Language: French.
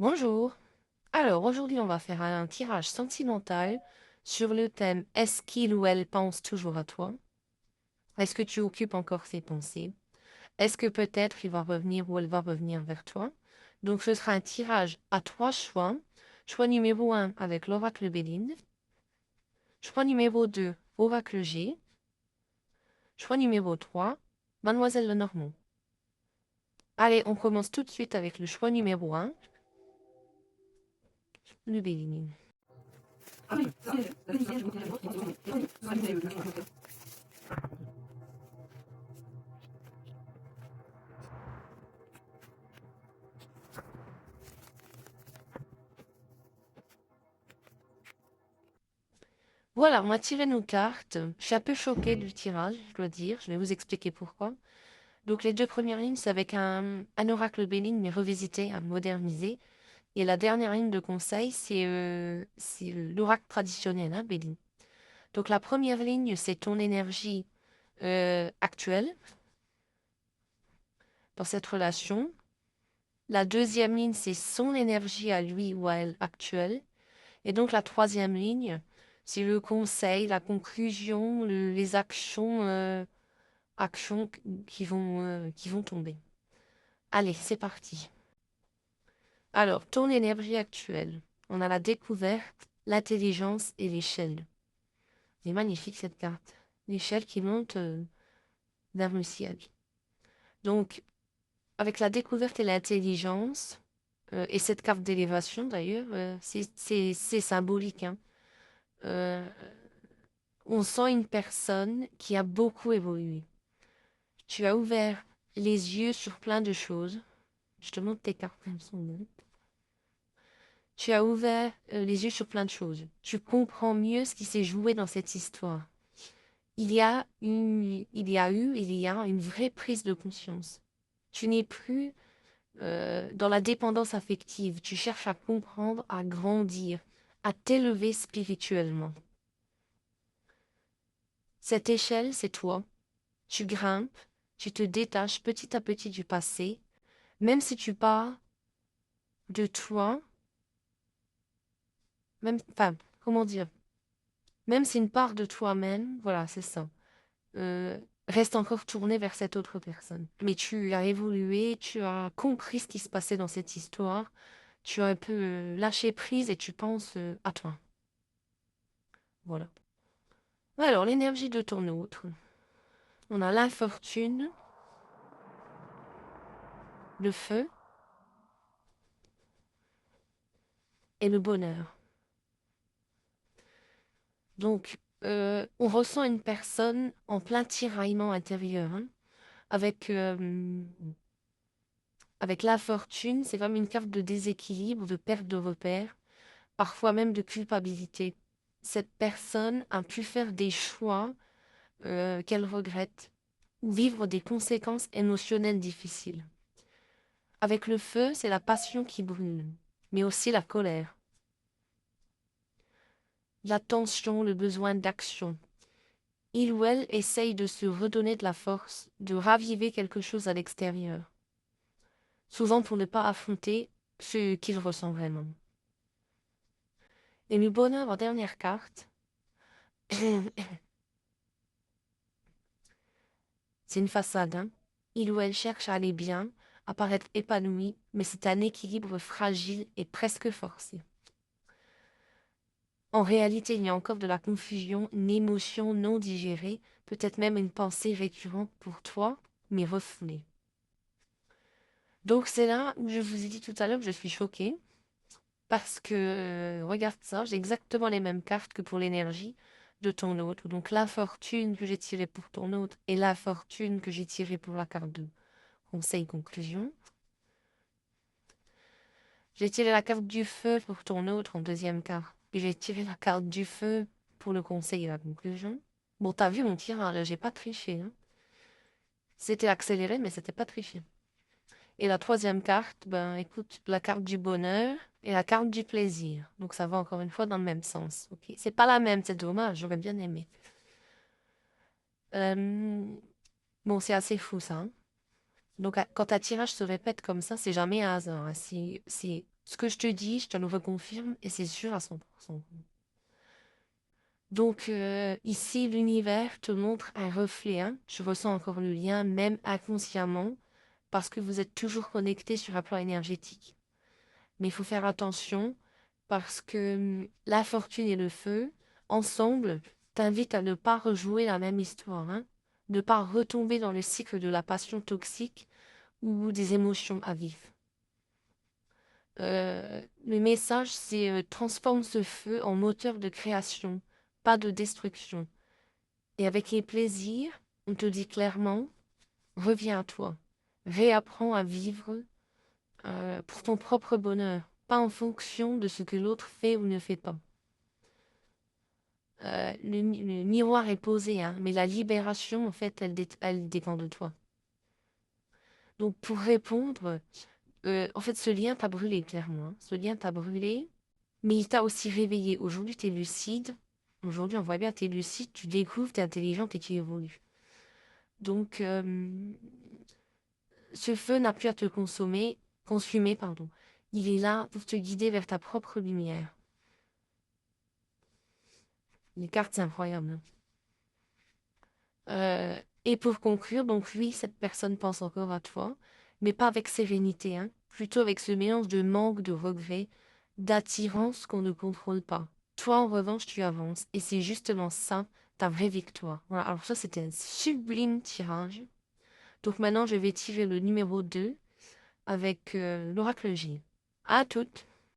Bonjour. Alors aujourd'hui, on va faire un tirage sentimental sur le thème est-ce qu'il ou elle pense toujours à toi? Est-ce que tu occupes encore ses pensées? Est-ce que peut-être il va revenir ou elle va revenir vers toi? Donc ce sera un tirage à trois choix. Choix numéro un avec l'oracle Béline. Choix numéro 2 oracle G. Choix numéro 3 Mademoiselle Lenormand. Allez, on commence tout de suite avec le choix numéro un le Béline. Voilà, on a tiré nos cartes. Je suis un peu choquée du tirage, je dois dire. Je vais vous expliquer pourquoi. Donc, les deux premières lignes, c'est avec un oracle Béline, mais revisité, modernisé. Et la dernière ligne de conseil, c'est l'oracle traditionnel, hein, Béline. Donc, la première ligne, c'est ton énergie actuelle dans cette relation. La deuxième ligne, c'est son énergie à lui ou à elle actuelle. Et donc, la troisième ligne, c'est le conseil, la conclusion, les actions. Actions qui vont tomber. Allez, c'est parti. Alors, ton énergie actuelle. On a la découverte, l'intelligence et l'échelle. C'est magnifique cette carte. L'échelle qui monte vers le ciel. Donc, avec la découverte et l'intelligence, et cette carte d'élévation d'ailleurs, c'est symbolique, hein. Euh, on sent une personne qui a beaucoup évolué. Tu as ouvert les yeux sur plein de choses. Je te montre tes cartes, elles sont belles. Tu as ouvert les yeux sur plein de choses. Tu comprends mieux ce qui s'est joué dans cette histoire. Il y a une vraie prise de conscience. Tu n'es plus dans la dépendance affective. Tu cherches à comprendre, à grandir, à t'élever spirituellement. Cette échelle, c'est toi. Tu grimpes, tu te détaches petit à petit du passé, même si tu pars de toi, même, enfin, comment dire, même si une part de toi-même, voilà, c'est ça, euh, reste encore tournée vers cette autre personne. Mais tu as évolué, tu as compris ce qui se passait dans cette histoire, tu as un peu lâché prise et tu penses à toi. Voilà. Alors, l'énergie de ton autre. On a l'infortune, le feu et le bonheur. Donc, on ressent une personne en plein tiraillement intérieur, hein, avec avec la fortune, c'est comme une carte de déséquilibre, de perte de repère, parfois même de culpabilité. Cette personne a pu faire des choix qu'elle regrette ou vivre des conséquences émotionnelles difficiles. Avec le feu, c'est la passion qui brûle, mais aussi la colère, la tension, le besoin d'action. Il ou elle essaye de se redonner de la force, de raviver quelque chose à l'extérieur, souvent pour ne pas affronter ce qu'il ressent vraiment. Et le bonheur en dernière carte, c'est une façade, hein. Il ou elle cherche à aller bien, à paraître épanoui, mais c'est un équilibre fragile et presque forcé. En réalité, il y a encore de la confusion, une émotion non digérée, peut-être même une pensée récurrente pour toi, mais refoulée. Donc c'est là où je vous ai dit tout à l'heure que je suis choquée, parce que, regarde ça, j'ai exactement les mêmes cartes que pour l'énergie de ton autre. Donc la fortune que j'ai tirée pour ton autre et la fortune que j'ai tirée pour la carte de conseil conclusion. J'ai tiré la carte du feu pour ton autre en deuxième carte. Puis j'ai tiré la carte du feu pour le conseil et la conclusion. Bon, t'as vu mon tirage, j'ai pas triché, hein. C'était accéléré, mais c'était pas triché. Et la troisième carte, ben écoute, la carte du bonheur et la carte du plaisir. Donc ça va encore une fois dans le même sens. Ok, c'est pas la même, c'est dommage, j'aurais bien aimé. Euh, Bon, c'est assez fou ça, hein. Donc quand un tirage se répète comme ça, c'est jamais un hasard, hein. C'est Ce que je te dis, je te le reconfirme et c'est sûr à 100%. Donc ici, l'univers te montre un reflet. Hein. Je ressens encore le lien, même inconsciemment, parce que vous êtes toujours connectés sur un plan énergétique. Mais il faut faire attention parce que la fortune et le feu, ensemble, t'invitent à ne pas rejouer la même histoire. Hein. Ne pas retomber dans le cycle de la passion toxique ou des émotions à vivre. Le message, c'est transforme ce feu en moteur de création, pas de destruction. Et avec les plaisirs, on te dit clairement, reviens à toi. Réapprends à vivre pour ton propre bonheur, pas en fonction de ce que l'autre fait ou ne fait pas. Le miroir est posé, hein, mais la libération, en fait, elle dépend de toi. Donc, pour répondre, en fait, ce lien t'a brûlé, clairement. Hein. Ce lien t'a brûlé, mais il t'a aussi réveillé. Aujourd'hui, tu es lucide. Aujourd'hui, on voit bien, tu es lucide, tu découvres, tu es intelligente et tu évolues. Donc, ce feu n'a plus à te consumer, pardon. Il est là pour te guider vers ta propre lumière. Les cartes, c'est incroyable. Hein. Et pour conclure, donc oui, cette personne pense encore à toi, mais pas avec sérénité, hein. Plutôt avec ce mélange de manque, de regret, d'attirance qu'on ne contrôle pas. Toi, en revanche, tu avances, et c'est justement ça, ta vraie victoire. Voilà, alors ça, c'était un sublime tirage. Donc maintenant, je vais tirer le numéro 2 avec l'oracle J. À toutes!